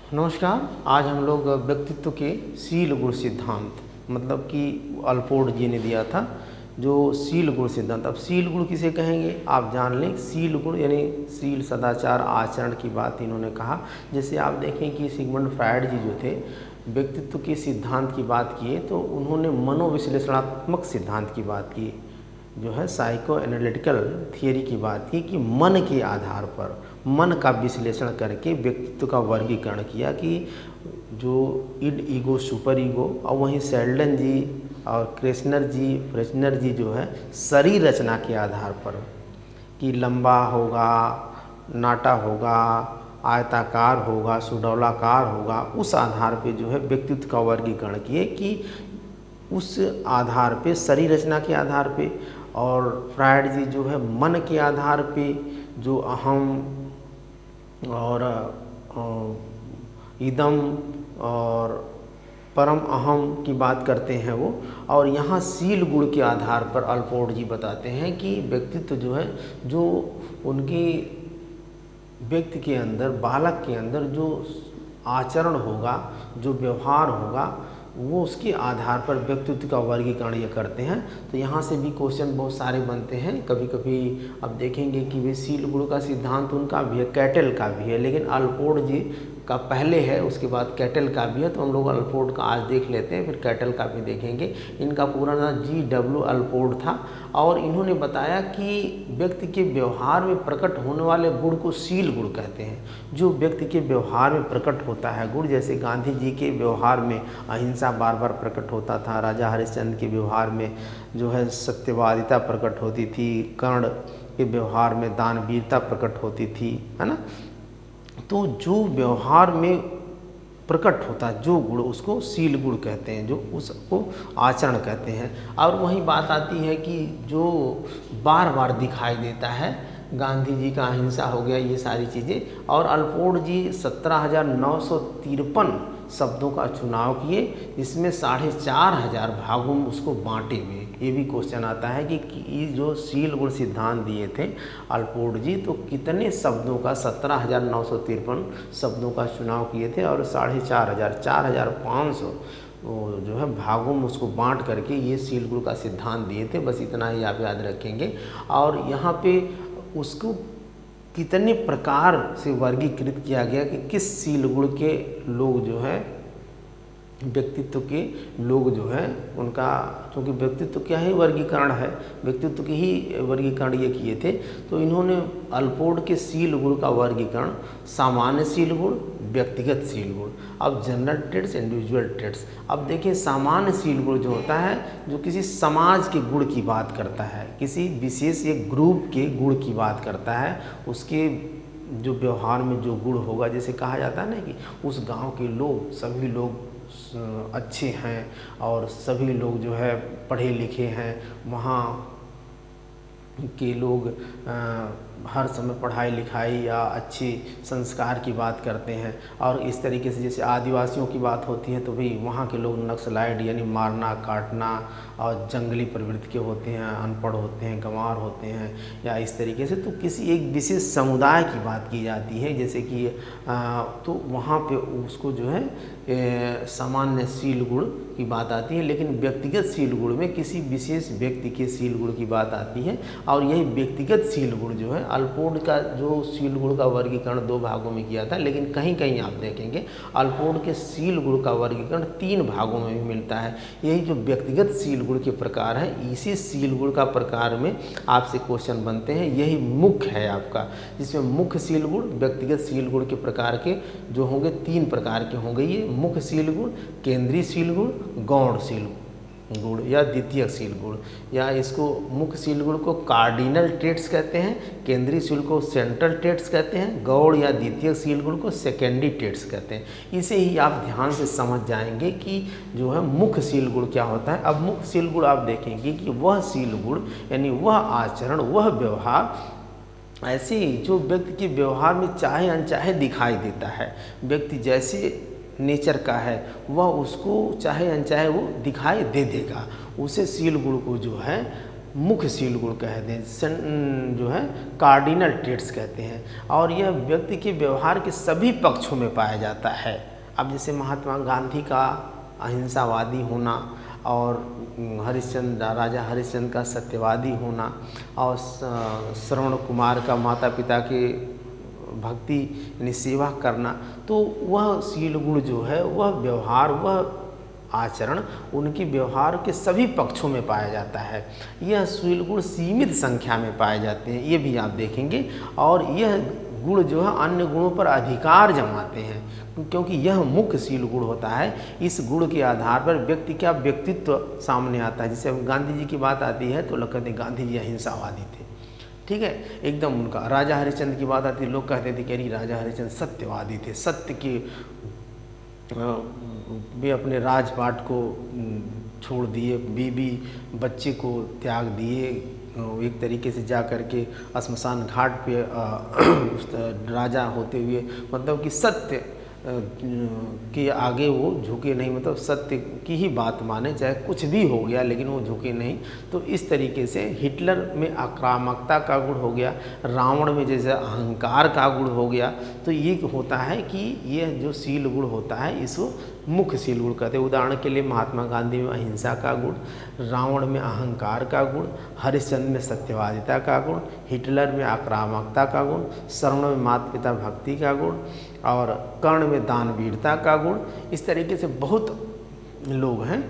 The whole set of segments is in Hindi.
नमस्कार। आज हम लोग व्यक्तित्व के शील गुण सिद्धांत मतलब कि अल्पोर्ट जी ने दिया था जो शील गुण सिद्धांत। अब शील गुण किसे कहेंगे आप जान लें। शील गुण यानी शील सदाचार आचरण की बात इन्होंने कहा। जैसे आप देखें कि सिगमंड फ्रायड जी जो थे व्यक्तित्व के सिद्धांत की बात किए तो उन्होंने मनोविश्लेषणात्मक सिद्धांत की बात की, जो है साइको एनालिटिकल थियरी की बात की कि मन के आधार पर मन का विश्लेषण करके व्यक्तित्व का वर्गीकरण किया कि जो इड ईगो सुपर ईगो। और वहीं सेल्डन जी और फ्रेशनर जी जो है शरीर रचना के आधार पर कि लंबा होगा, नाटा होगा, आयताकार होगा, सुडौलाकार होगा, उस आधार पे जो है व्यक्तित्व का वर्गीकरण किए कि उस आधार पे शरीर रचना के आधार पे। और फ्रायड जी जो है मन के आधार पे जो अहम और इदम और परम अहम की बात करते हैं वो। और यहाँ शील गुण के आधार पर अल्पोर्ट जी बताते हैं कि व्यक्तित्व जो है जो उनके व्यक्ति के अंदर बालक के अंदर जो आचरण होगा, जो व्यवहार होगा, वो उसके आधार पर व्यक्तित्व का वर्गीकरण ये करते हैं। तो यहाँ से भी क्वेश्चन बहुत सारे बनते हैं। कभी कभी अब देखेंगे कि वे शील गुण का सिद्धांत उनका भी है, कैटल का भी है, लेकिन अल्पोर्ट जी का पहले है, उसके बाद कैटल का भी है। तो हम लोग अल्पोर्ट का आज देख लेते हैं, फिर कैटल का भी देखेंगे। इनका पूरा नाम G.W. अल्पोर्ट था और इन्होंने बताया कि व्यक्ति के व्यवहार में प्रकट होने वाले गुण को शील गुण कहते हैं। जो व्यक्ति के व्यवहार में प्रकट होता है गुण, जैसे गांधी जी के व्यवहार में अहिंसा बार बार प्रकट होता था, राजा हरिश्चंद्र के व्यवहार में जो है सत्यवादिता प्रकट होती थी, कर्ण के व्यवहार में दानवीरता प्रकट होती थी, है ना। तो जो व्यवहार में प्रकट होता है जो गुण उसको शील गुण कहते हैं, जो उसको आचरण कहते हैं। और वही बात आती है कि जो बार बार दिखाई देता है, गांधी जी का अहिंसा हो गया, ये सारी चीज़ें। और अल्पोर्ट जी 17,953 शब्दों का चुनाव किए, इसमें 4,500 भागों में उसको बांटे हुए। ये भी क्वेश्चन आता है कि ये जो शील गुण सिद्धांत दिए थे अल्पोर्ट जी, तो कितने शब्दों का 17,953 शब्दों का चुनाव किए थे और 4,500 जो है भागों में उसको बांट करके ये शील गुण का सिद्धांत दिए थे। बस इतना ही आप याद रखेंगे। और यहाँ पे उसको कितने प्रकार से वर्गीकृत किया गया कि किस शील गुण के लोग जो है व्यक्तित्व के लोग जो है उनका, क्योंकि व्यक्तित्व क्या ही वर्गीकरण है, व्यक्तित्व के ही वर्गीकरण ये किए थे। तो इन्होंने अल्पोर्ट के शील गुण का वर्गीकरण सामान्य शील गुण, व्यक्तिगत शील गुण, अब जनरल ट्रेड्स, इंडिविजुअल ट्रेड्स। अब देखिए सामान्य शील गुण जो होता है जो किसी समाज के गुण की बात करता है, किसी विशेष एक ग्रुप के गुण की बात करता है, उसके जो व्यवहार में जो गुण होगा। जैसे कहा जाता है ना कि उस गांव के लोग सभी लोग अच्छे हैं और सभी लोग जो है पढ़े लिखे हैं, वहाँ के लोग हर समय पढ़ाई लिखाई या अच्छे संस्कार की बात करते हैं। और इस तरीके से जैसे आदिवासियों की बात होती है तो भाई वहाँ के लोग नक्सलाइट यानी मारना काटना और जंगली प्रवृत्ति के होते हैं, अनपढ़ होते हैं, गंवार होते हैं, या इस तरीके से। तो किसी एक विशेष समुदाय की बात की जाती है, जैसे कि तो वहाँ पे उसको जो है सामान्य शील गुण की बात आती है। लेकिन व्यक्तिगत शील गुण में किसी विशेष व्यक्ति के शील गुण की बात आती है। और यही व्यक्तिगत शील गुण जो है अल्पोर्ट का जो शील गुण का वर्गीकरण 2 भागों में किया था, लेकिन कहीं कहीं आप देखेंगे अल्पोर्ट के शील गुण का वर्गीकरण 3 भागों में भी मिलता है। यही जो व्यक्तिगत शील गुण के प्रकार हैं, इसी शील गुण का प्रकार में आपसे क्वेश्चन बनते हैं। यही मुख्य है आपका, जिसमें मुख्य शील गुण व्यक्तिगत शील गुण के प्रकार के जो होंगे 3 प्रकार के होंगे। ये मुख्य शील गुण, केंद्रीय शील गुण, गौण शील गुण या द्वितीयक शील गुण, या इसको मुख्य शील गुण को कार्डिनल ट्रेट्स कहते हैं, केंद्रीय शील को सेंट्रल ट्रेट्स कहते हैं, गौण या द्वितीयक शील गुण को सेकेंडरी ट्रेट्स कहते हैं। इसे ही आप ध्यान से समझ जाएंगे कि जो है मुख्य शील गुण क्या होता है। अब मुख्य शील गुण आप देखेंगे कि वह शील गुण यानी वह आचरण, वह व्यवहार ऐसे जो व्यक्ति के व्यवहार में चाहे अनचाहे दिखाई देता है। व्यक्ति जैसे नेचर का है वह उसको चाहे अनचाहे वो दिखाई दे देगा। उसे शील गुण को जो है मुख्य सील गुण कहते हैं, जो है कार्डिनल ट्रेट्स कहते हैं, और यह व्यक्ति के व्यवहार के सभी पक्षों में पाया जाता है। अब जैसे महात्मा गांधी का अहिंसावादी होना, और राजा हरिश्चंद्र का सत्यवादी होना, और श्रवण कुमार का माता पिता के भक्ति यानी सेवा करना, तो वह सील गुण जो है, वह व्यवहार, वह आचरण उनके व्यवहार के सभी पक्षों में पाया जाता है। यह सील गुण सीमित संख्या में पाए जाते हैं, ये भी आप देखेंगे, और यह गुण जो है अन्य गुणों पर अधिकार जमाते हैं, क्योंकि यह मुख्य सील गुण होता है। इस गुण के आधार पर व्यक्ति का व्यक्तित्व सामने आता है। जैसे गांधी जी की बात आती है तो लोग कहते हैं गांधी जी अहिंसावादी थे, ठीक है, एकदम उनका। राजा हरिश्चंद्र की बात आती है, लोग कहते थे कि राजा हरिश्चंद्र सत्यवादी थे, सत्य के वे अपने राजपाट को छोड़ दिए, बीबी बच्चे को त्याग दिए, एक तरीके से जा कर के श्मशान घाट पे उस राजा होते हुए, मतलब कि सत्य के आगे वो झुके नहीं, मतलब सत्य की ही बात माने, चाहे कुछ भी हो गया लेकिन वो झुके नहीं। तो इस तरीके से हिटलर में आक्रामकता का गुण हो गया, रावण में जैसे अहंकार का गुण हो गया। तो ये होता है कि यह जो सील गुण होता है इसको मुख्य सील गुण कहते हैं। उदाहरण के लिए महात्मा गांधी में अहिंसा का गुण, रावण में अहंकार का गुण, हरिश्चंद्र में सत्यवादिता का गुण, हिटलर में आक्रामकता का गुण, श्रवण में माता पिता भक्ति का गुण, और कर्ण में दानवीरता का गुण। इस तरीके से बहुत लोग हैं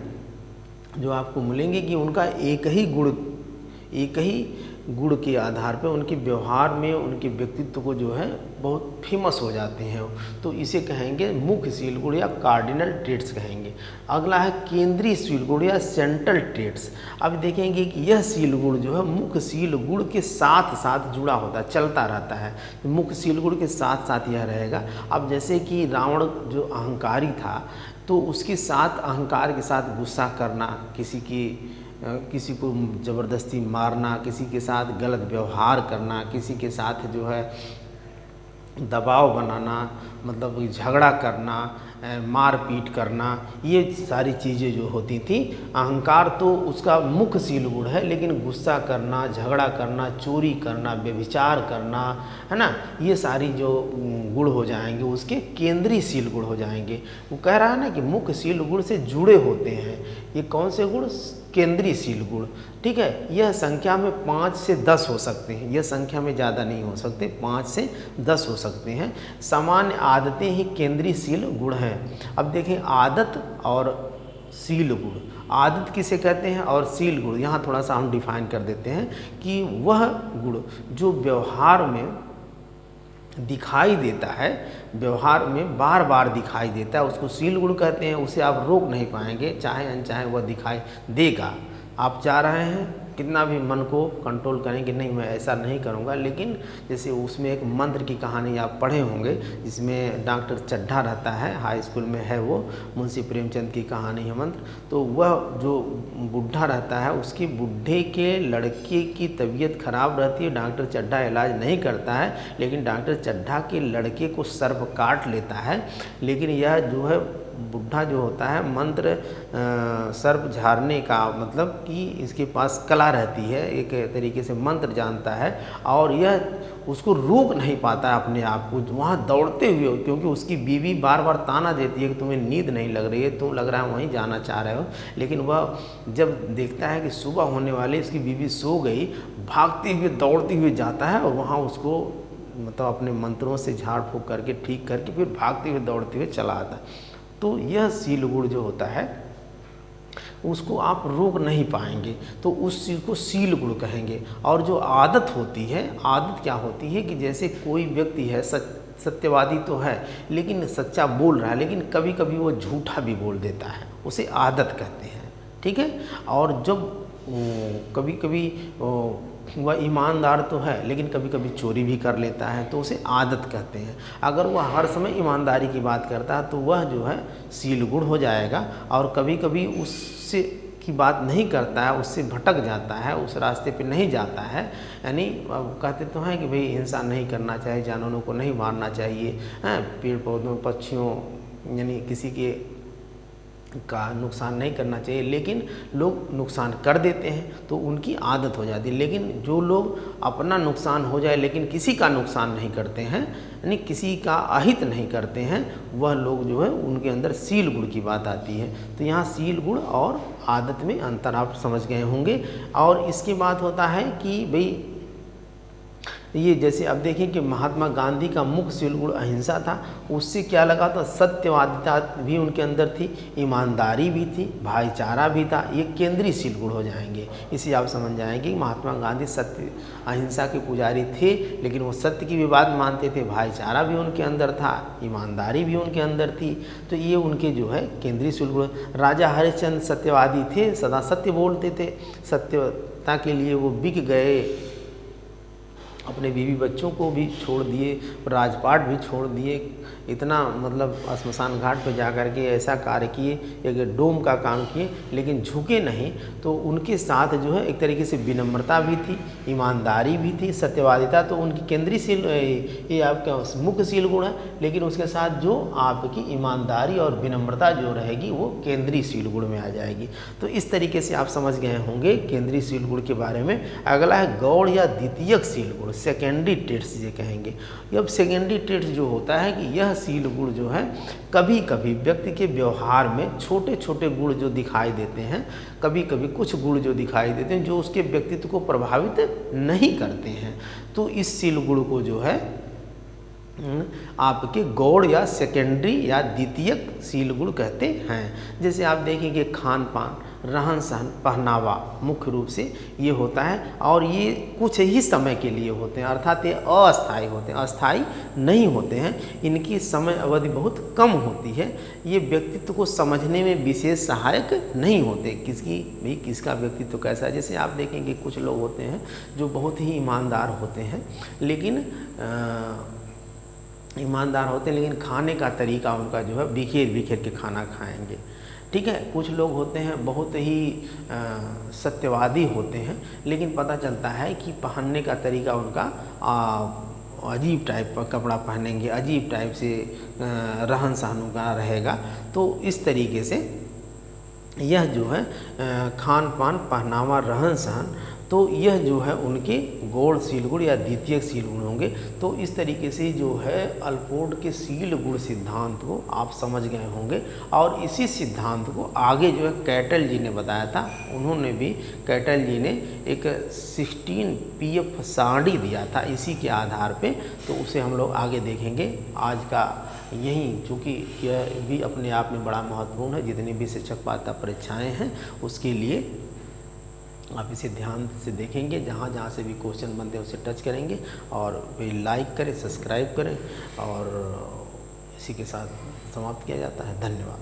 जो आपको मिलेंगे कि उनका एक ही गुण के आधार पर उनके व्यवहार में, उनके व्यक्तित्व को जो है बहुत फेमस हो जाते हैं। तो इसे कहेंगे मुख्य सील गुण या कार्डिनल ट्रेट्स कहेंगे। अगला है केंद्रीय सील गुण या सेंट्रल ट्रेट्स। अब देखेंगे कि यह सील गुण जो है मुख्य सील गुण के साथ साथ जुड़ा होता है, चलता रहता है। मुख्य सील गुण के साथ साथ यह रहेगा। अब जैसे कि रावण जो अहंकारी था, तो उसके साथ अहंकार के साथ गुस्सा करना, किसी को ज़बरदस्ती मारना, किसी के साथ गलत व्यवहार करना, किसी के साथ जो है दबाव बनाना, मतलब झगड़ा करना, मारपीट करना, ये सारी चीज़ें जो होती थी। अहंकार तो उसका मुख्य सील गुण है, लेकिन गुस्सा करना, झगड़ा करना, चोरी करना, व्यभिचार करना, है ना, ये सारी जो गुण हो जाएंगे उसके केंद्रीय सील गुण हो जाएंगे। वो कह रहा है ना कि मुख्य सील गुण से जुड़े होते हैं। ये कौन से गुण? केंद्रीय सील गुण, ठीक है। यह संख्या में 5 से 10 हो सकते हैं, यह संख्या में ज़्यादा नहीं हो सकते, 5 से 10 हो सकते हैं। सामान्य आदतें ही केंद्रीय सील गुण हैं। अब देखें आदत और सील गुण। आदत किसे कहते हैं और सील गुण यहाँ थोड़ा सा हम डिफाइन कर देते हैं कि वह गुण जो व्यवहार में दिखाई देता है, व्यवहार में बार बार दिखाई देता है, उसको सील गुण कहते हैं। उसे आप रोक नहीं पाएंगे, चाहे अनचाहे वह दिखाई देगा। आप चाह रहे हैं कितना भी मन को कंट्रोल करेंगे, नहीं मैं ऐसा नहीं करूँगा, लेकिन जैसे उसमें एक मंत्र की कहानी आप पढ़े होंगे जिसमें डॉक्टर चड्ढा रहता है, हाई स्कूल में है वो, मुंशी प्रेमचंद की कहानी है मंत्र। तो वह जो बुढ़ा रहता है, उसकी बुढ़े के लड़के की तबीयत खराब रहती है, डॉक्टर चड्ढा इलाज नहीं करता है, लेकिन डॉक्टर चड्ढा के लड़के को सर्प काट लेता है। लेकिन यह जो है बुढ़ा जो होता है मंत्र सर्प झाड़ने का, मतलब कि इसके पास कला रहती है, एक तरीके से मंत्र जानता है, और यह उसको रोक नहीं पाता है अपने आप को वहाँ दौड़ते हुए, क्योंकि उसकी बीवी बार बार ताना देती है कि तुम्हें नींद नहीं लग रही है, तुम लग रहा है वहीं जाना चाह रहे हो। लेकिन वह जब देखता है कि सुबह होने वाली, इसकी बीवी सो गई, भागते हुए दौड़ते हुए जाता है और वहाँ उसको मतलब अपने मंत्रों से झाड़ फूँक करके ठीक करके फिर भागते हुए दौड़ते हुए चला आता है। तो यह सील गुण जो होता है उसको आप रोक नहीं पाएंगे, तो उस चीज़ को सील गुण कहेंगे। और जो आदत होती है, आदत क्या होती है कि जैसे कोई व्यक्ति है सत्यवादी तो है, लेकिन सच्चा बोल रहा है, लेकिन कभी कभी वो झूठा भी बोल देता है, उसे आदत कहते हैं, ठीक है। और जब कभी कभी वह ईमानदार तो है, लेकिन कभी कभी चोरी भी कर लेता है, तो उसे आदत कहते हैं। अगर वह हर समय ईमानदारी की बात करता है तो वह जो है सील गुण हो जाएगा। और कभी कभी उससे की बात नहीं करता है, उससे भटक जाता है, उस रास्ते पे नहीं जाता है, यानी कहते तो हैं कि भाई हिंसा नहीं करना चाहिए, जानवरों को नहीं मारना चाहिए, हैं पेड़ पौधों पक्षियों यानी किसी के का नुकसान नहीं करना चाहिए, लेकिन लोग नुकसान कर देते हैं तो उनकी आदत हो जाती है। लेकिन जो लोग अपना नुकसान हो जाए लेकिन किसी का नुकसान नहीं करते हैं, यानी किसी का अहित नहीं करते हैं, वह लोग जो है उनके अंदर सील गुण की बात आती है। तो यहाँ सील गुण और आदत में अंतर आप समझ गए होंगे। और इसके बाद होता है कि भाई ये जैसे अब देखिए कि महात्मा गांधी का मुख्य सील गुण अहिंसा था, उससे क्या लगा तो सत्यवादिता भी उनके अंदर थी, ईमानदारी भी थी, भाईचारा भी था। ये केंद्रीय सील गुण हो जाएंगे। इसे आप समझ जाएंगे कि महात्मा गांधी सत्य अहिंसा के पुजारी थे, लेकिन वो सत्य की भी बात मानते थे, भाईचारा भी उनके अंदर था, ईमानदारी भी उनके अंदर थी। तो ये उनके जो है केंद्रीय सील गुण। राजा हरिश्चंद्र सत्यवादी थे, सदा सत्य बोलते थे, सत्यता के लिए वो बिक गए, अपने बीवी बच्चों को भी छोड़ दिए, राजपाट भी छोड़ दिए, इतना मतलब श्मशान घाट पर जा कर के ऐसा कार्य किए, एक डोम का काम किए, लेकिन झुके नहीं। तो उनके साथ जो है एक तरीके से विनम्रता भी थी, ईमानदारी भी थी, सत्यवादिता तो उनकी केंद्रीय सील, ये आपका मुख्य सील गुण है, लेकिन उसके साथ जो आपकी ईमानदारी और विनम्रता जो रहेगी वो केंद्रीय सील गुण में आ जाएगी। तो इस तरीके से आप समझ गए होंगे केंद्रीय सील गुण के बारे में। अगला है गौड़ या द्वितीयक सील गुण, सेकेंडरी ट्रेट्स ये कहेंगे। अब सेकेंडरी ट्रेट्स जो होता है कि यह सील गुण जो है कभी कभी व्यक्ति के व्यवहार में छोटे छोटे गुण जो दिखाई देते हैं, कभी कभी कुछ गुण जो दिखाई देते हैं जो उसके व्यक्तित्व को प्रभावित नहीं करते हैं, तो इस सील गुण को जो है आपके गौड़ या सेकेंडरी या द्वितीयक सील गुण कहते हैं। जैसे आप देखेंगे खान पान, रहन सहन, पहनावा मुख्य रूप से ये होता है, और ये कुछ ही समय के लिए होते हैं, अर्थात ये अस्थायी होते हैं, अस्थायी नहीं होते हैं, इनकी समय अवधि बहुत कम होती है। ये व्यक्तित्व को समझने में विशेष सहायक नहीं होते, किसकी भाई किसका व्यक्तित्व कैसा है। जैसे आप देखेंगे कुछ लोग होते हैं जो बहुत ही ईमानदार होते हैं, लेकिन लेकिन खाने का तरीका उनका जो है बिखेर बिखेर के खाना खाएंगे, ठीक है। कुछ लोग होते हैं बहुत ही सत्यवादी होते हैं, लेकिन पता चलता है कि पहनने का तरीका उनका अजीब टाइप का कपड़ा पहनेंगे, अजीब टाइप से रहन सहन उनका रहेगा। तो इस तरीके से यह जो है खान पान, पहनावा, रहन सहन, तो यह जो है उनके गौड़ सील गुण या द्वितीयक सील गुण होंगे। तो इस तरीके से जो है अल्पोर्ट के सील गुण सिद्धांत को आप समझ गए होंगे। और इसी सिद्धांत को आगे जो है कैटल जी ने बताया था, उन्होंने भी कैटल जी ने एक 16 PF सारणी दिया था इसी के आधार पे, तो उसे हम लोग आगे देखेंगे। आज का यही, चूँकि यह भी अपने आप में बड़ा महत्वपूर्ण है, जितनी भी शिक्षक पात्रता परीक्षाएँ हैं उसके लिए आप इसे ध्यान से देखेंगे, जहाँ जहाँ से भी क्वेश्चन बनते हैं उसे टच करेंगे, और वे लाइक करें, सब्सक्राइब करें, और इसी के साथ समाप्त किया जाता है। धन्यवाद।